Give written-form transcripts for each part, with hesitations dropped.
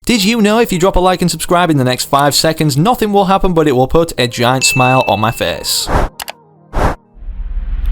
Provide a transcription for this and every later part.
Did you know if you drop a like and subscribe in the next 5 seconds, nothing will happen but it will put a giant smile on my face?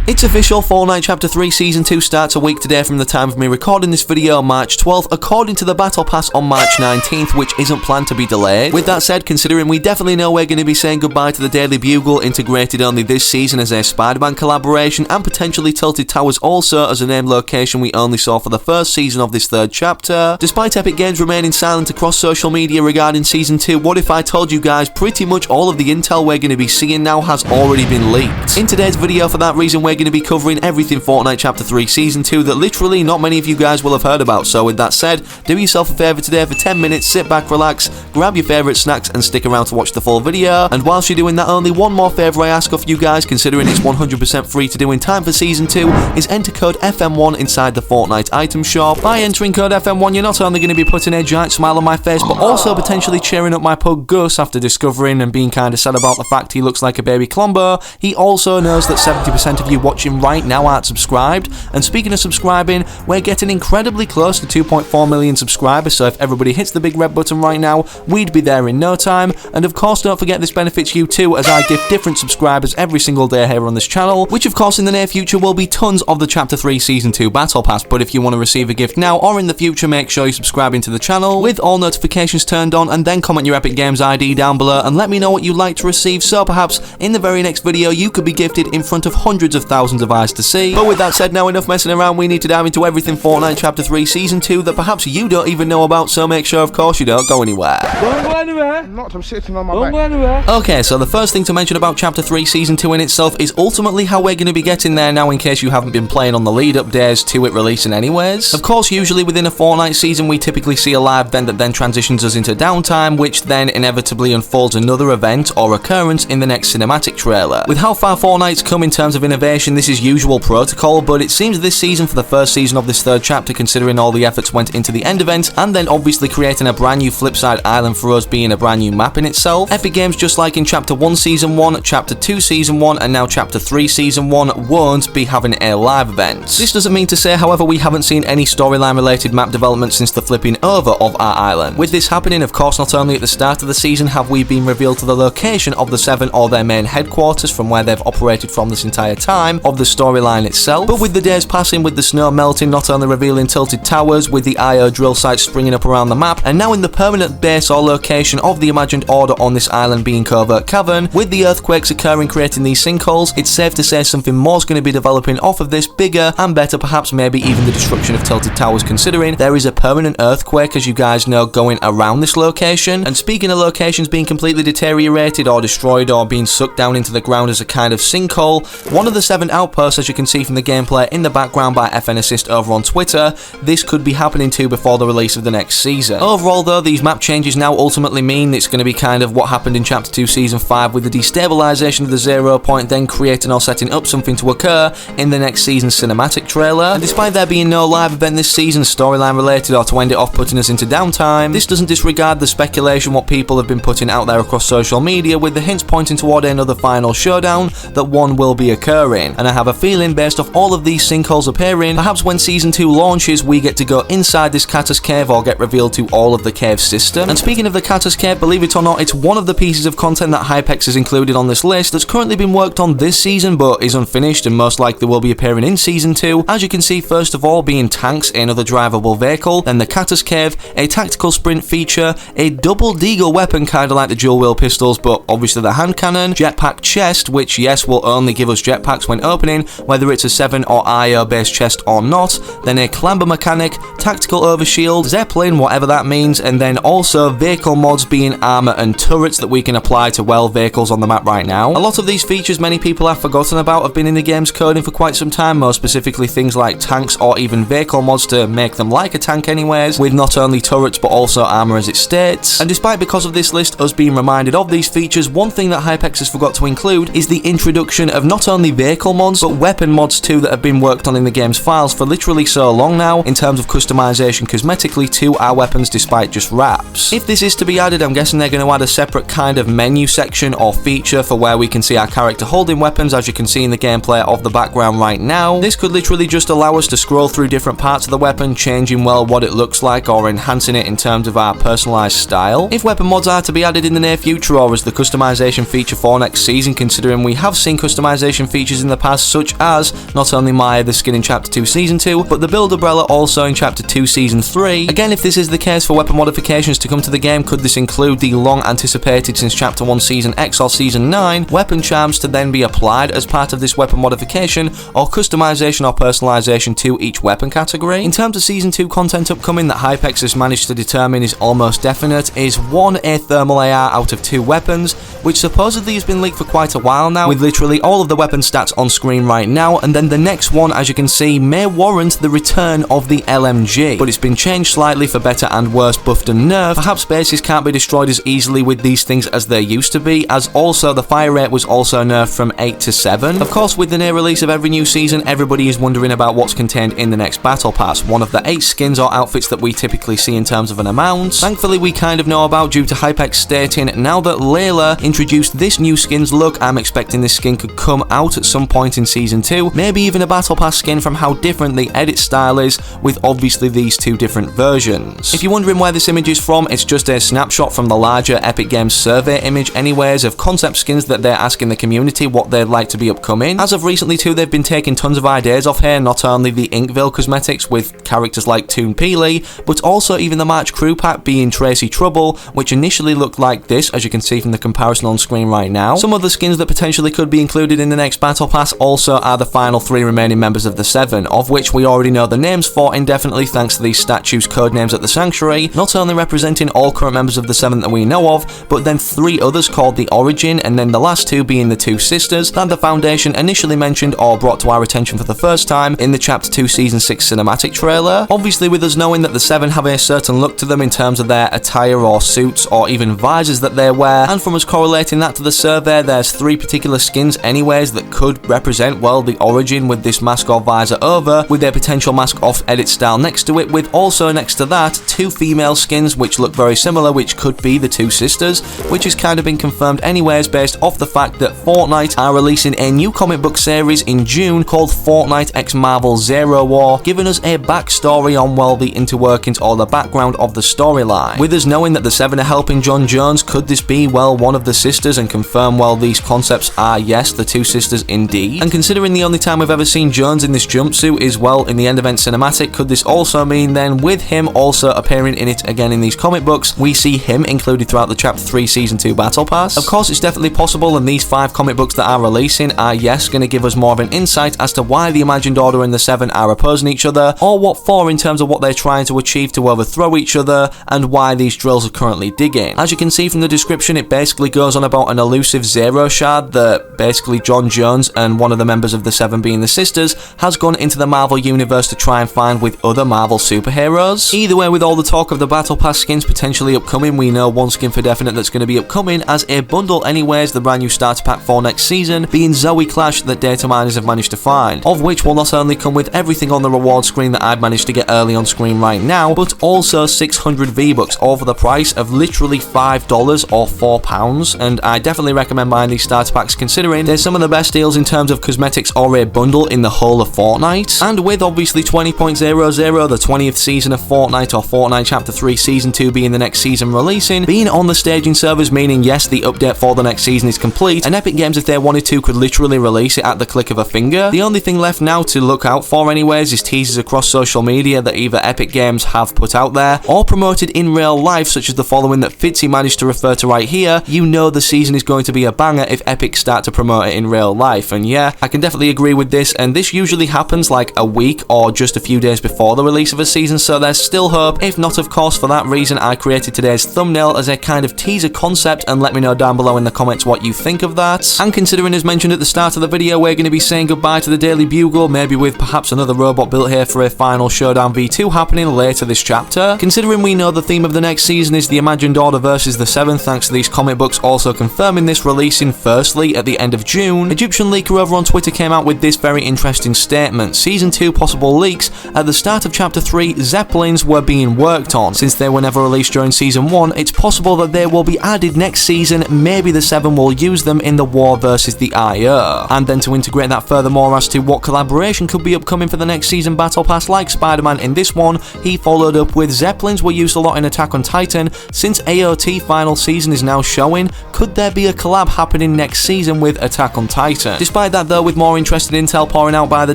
It's official, Fortnite Chapter 3 Season 2 starts a week today from the time of me recording this video on March 12th, according to the Battle Pass on March 19th, which isn't planned to be delayed. With that said, considering we definitely know we're going to be saying goodbye to the Daily Bugle, integrated only this season as a Spider-Man collaboration, and potentially Tilted Towers also as a named location we only saw for the first season of this third chapter. Despite Epic Games remaining silent across social media regarding Season 2, what if I told you guys pretty much all of the intel we're going to be seeing now has already been leaked? In today's video, for that reason, we're going to be covering everything Fortnite Chapter 3 Season 2 that literally not many of you guys will have heard about. So with that said, do yourself a favour today for 10 minutes, sit back, relax, grab your favourite snacks and stick around to watch the full video. And whilst you're doing that, only one more favour I ask of you guys, considering it's 100% free to do in time for Season 2, is enter code FM1 inside the Fortnite item shop. By entering code FM1, you're not only going to be putting a giant smile on my face, but also potentially cheering up my pug Gus after discovering and being kind of sad about the fact he looks like a baby Columbo. He also knows that 70% of you watching right now aren't subscribed, and speaking of subscribing, we're getting incredibly close to 2.4 million subscribers, so if everybody hits the big red button right now, we'd be there in no time. And of course, don't forget this benefits you too, as I gift different subscribers every single day here on this channel, which of course in the near future will be tons of the Chapter 3 Season 2 Battle Pass. But if you want to receive a gift now or in the future, make sure you're subscribing to the channel with all notifications turned on, and then comment your Epic Games ID down below and let me know what you'd like to receive, so perhaps in the very next video you could be gifted in front of hundreds of thousands of eyes to see. But with that said, now enough messing around, we need to dive into everything Fortnite Chapter 3 Season 2 that perhaps you don't even know about, so make sure of course you don't go anywhere. Don't go anywhere. I'm not, I'm sitting on my back. Don't go anywhere. Okay, so the first thing to mention about Chapter 3 Season 2 in itself is ultimately how we're going to be getting there now, in case you haven't been playing on the lead-up days to it releasing anyways. Of course, usually within a Fortnite season, we typically see a live event that then transitions us into downtime, which then inevitably unfolds another event or occurrence in the next cinematic trailer. With how far Fortnite's come in terms of innovation, this is usual protocol, but it seems this season, for the first season of this third chapter, considering all the efforts went into the end event, and then obviously creating a brand new Flipside Island for us being a brand new map in itself, Epic Games, just like in Chapter 1 Season 1, Chapter 2 Season 1, and now Chapter 3 Season 1, won't be having a live event. This doesn't mean to say, however, we haven't seen any storyline related map development since the flipping over of our island. With this happening, of course, not only at the start of the season have we been revealed to the location of the Seven, or their main headquarters from where they've operated from this entire time of the storyline itself, but with the days passing, with the snow melting, not only revealing Tilted Towers, with the IO drill sites springing up around the map, and now in the permanent base or location of the imagined order on this island being Covert Cavern, with the earthquakes occurring creating these sinkholes, it's safe to say something more is going to be developing off of this, bigger and better, perhaps maybe even the destruction of Tilted Towers, considering there is a permanent earthquake, as you guys know, going around this location. And speaking of locations being completely deteriorated or destroyed or being sucked down into the ground as a kind of sinkhole, one of the 7 outposts, as you can see from the gameplay in the background by FN Assist over on Twitter, this could be happening too before the release of the next season. Overall though, these map changes now ultimately mean it's going to be kind of what happened in Chapter 2 Season 5 with the destabilization of the 0 point, then creating or setting up something to occur in the next season's cinematic trailer. And despite there being no live event this season, storyline related, or to end it off putting us into downtime, this doesn't disregard the speculation what people have been putting out there across social media, with the hints pointing toward another final showdown that one will be occurring. And I have a feeling, based off all of these sinkholes appearing, perhaps when Season 2 launches we get to go inside this Cactus Cave or get revealed to all of the cave system. And speaking of the Cactus Cave, believe it or not, it's one of the pieces of content that Hypex has included on this list that's currently been worked on this season but is unfinished and most likely will be appearing in Season 2. As you can see, first of all being tanks, another drivable vehicle, then the Cactus Cave, a tactical sprint feature, a double deagle weapon kinda like the dual wheel pistols but obviously the hand cannon, jetpack chest, which yes will only give us jetpacks when opening, whether it's a 7 or IO based chest or not, then a clamber mechanic, tactical overshield, zeppelin, whatever that means, and then also vehicle mods being armor and turrets that we can apply to, well, vehicles on the map right now. A lot of these features many people have forgotten about have been in the game's coding for quite some time, most specifically things like tanks or even vehicle mods to make them like a tank anyways, with not only turrets but also armor as it states. And despite, because of this list, us being reminded of these features, one thing that Hypex has forgot to include is the introduction of not only vehicle vehicle mods, but weapon mods too that have been worked on in the game's files for literally so long now in terms of customization cosmetically to our weapons despite just wraps. If this is to be added, I'm guessing they're going to add a separate kind of menu section or feature for where we can see our character holding weapons, as you can see in the gameplay of the background right now. This could literally just allow us to scroll through different parts of the weapon, changing well what it looks like or enhancing it in terms of our personalized style. If weapon mods are to be added in the near future or as the customization feature for next season, considering we have seen customization features in the past such as not only Maya the skin in Chapter 2 Season 2, but the build umbrella also in Chapter 2 Season 3. Again, if this is the case for weapon modifications to come to the game, could this include the long anticipated since Chapter 1 Season X or Season 9 weapon charms to then be applied as part of this weapon modification or customization or personalization to each weapon category? In terms of Season 2 content upcoming that Hypex has managed to determine is almost definite is 1 a thermal AR out of 2 weapons, which supposedly has been leaked for quite a while now, with literally all of the weapon stats on screen right now, and then the next one, as you can see, may warrant the return of the LMG, but it's been changed slightly for better and worse, buffed and nerfed. Perhaps bases can't be destroyed as easily with these things as they used to be, as also the fire rate was also nerfed from 8 to 7. Of course, with the near release of every new season, everybody is wondering about what's contained in the next battle pass, one of the 8 skins or outfits that we typically see in terms of an amount. Thankfully, we kind of know about due to Hypex stating, now that Layla introduced this new skin's look, I'm expecting this skin could come out at some point in Season 2, maybe even a battle pass skin from how different the edit style is with obviously these 2 different versions. If you're wondering where this image is from, it's just a snapshot from the larger Epic Games survey image anyways of concept skins that they're asking the community what they'd like to be upcoming. As of recently too, they've been taking tons of ideas off here, not only the Inkville cosmetics with characters like Toon Peely, but also even the March crew pack being Tracy Trouble, which initially looked like this, as you can see from the comparison on screen right now. Some other skins that potentially could be included in the next battle pass also are the final 3 remaining members of the 7, of which we already know the names for indefinitely thanks to these statues' codenames at the Sanctuary, not only representing all current members of the 7 that we know of, but then 3 others called the Origin, and then the last 2 being the 2 sisters that the Foundation initially mentioned or brought to our attention for the first time in the Chapter 2 Season 6 cinematic trailer. Obviously, with us knowing that the 7 have a certain look to them in terms of their attire or suits or even visors that they wear, and from us correlating that to the survey, there's 3 particular skins anyways that could represent, well, the Origin with this mask or visor over, with their potential mask off edit style next to it, with also next to that 2 female skins which look very similar, which could be the 2 sisters, which has kind of been confirmed anyways based off the fact that Fortnite are releasing a new comic book series in June called Fortnite x Marvel Zero War, giving us a backstory on, well, the interworkings or the background of the storyline. With us knowing that the 7 are helping John Jones, could this be, well, one of the sisters and confirm, well, these concepts are, yes, the 2 sisters indeed? And considering the only time we've ever seen Jones in this jumpsuit is, well, in the end event cinematic, could this also mean then with him also appearing in it again in these comic books, we see him included throughout the Chapter 3 Season 2 Battle Pass? Of course, it's definitely possible, and these 5 comic books that are releasing are, yes, going to give us more of an insight as to why the Imagined Order and the 7 are opposing each other, or what for in terms of what they're trying to achieve to overthrow each other, and why these drills are currently digging. As you can see from the description, it basically goes on about an elusive Zero Shard that basically John Jones and one of the members of the 7 being the sisters has gone into the Marvel universe to try and find with other Marvel superheroes. Either way, with all the talk of the Battle Pass skins potentially upcoming, we know one skin for definite that's going to be upcoming as a bundle anyways, the brand new starter pack for next season being Zoe Clash that data miners have managed to find, of which will not only come with everything on the reward screen that I've managed to get early on screen right now, but also 600 V-Bucks, all for the price of literally $5 or £4, and I definitely recommend buying these starter packs considering they're some of the best deals in terms of cosmetics or a bundle in the whole of Fortnite. And with obviously 20.00, the 20th season of Fortnite or Fortnite Chapter 3 Season 2 being the next season releasing, being on the staging servers meaning yes, the update for the next season is complete, and Epic Games, if they wanted to, could literally release it at the click of a finger. The only thing left now to look out for anyways is teasers across social media that either Epic Games have put out there or promoted in real life, such as the following that Fitzy managed to refer to right here. You know the season is going to be a banger if Epic start to promote it in real life, and yeah, I can definitely agree with this, and this usually happens like a week or just a few days before the release of a season, so there's still hope. If not, of course, for that reason I created today's thumbnail as a kind of teaser concept, and let me know down below in the comments what you think of that. And considering, as mentioned at the start of the video, we're going to be saying goodbye to the Daily Bugle, maybe with perhaps another robot built here for a final Showdown V2 happening later this chapter. Considering we know the theme of the next season is the Imagined Order versus the 7, thanks to these comic books also confirming this releasing firstly at the end of June, Egyptian leaker creator over on Twitter came out with this very interesting statement. Season 2 possible leaks. At the start of Chapter 3, Zeppelins were being worked on. Since they were never released during Season 1, it's possible that they will be added next season. Maybe the 7 will use them in the war versus the IO. And then to integrate that furthermore as to what collaboration could be upcoming for the next season battle pass like Spider-Man in this one, he followed up with Zeppelins were used a lot in Attack on Titan. Since AOT final season is now showing, could there be a collab happening next season with Attack on Titan? Despite that though, with more interesting intel pouring out by the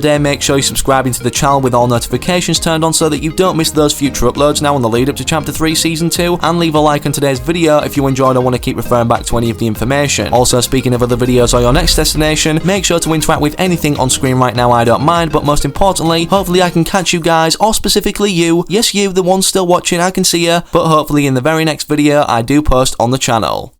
day, make sure you're subscribing to the channel with all notifications turned on so that you don't miss those future uploads now on the lead up to Chapter 3 Season 2, and leave a like on today's video if you enjoyed or want to keep referring back to any of the information. Also, speaking of other videos or your next destination, make sure to interact with anything on screen right now, I don't mind, but most importantly, hopefully I can catch you guys, or specifically you, yes you, the one still watching, I can see you, but hopefully in the very next video I do post on the channel.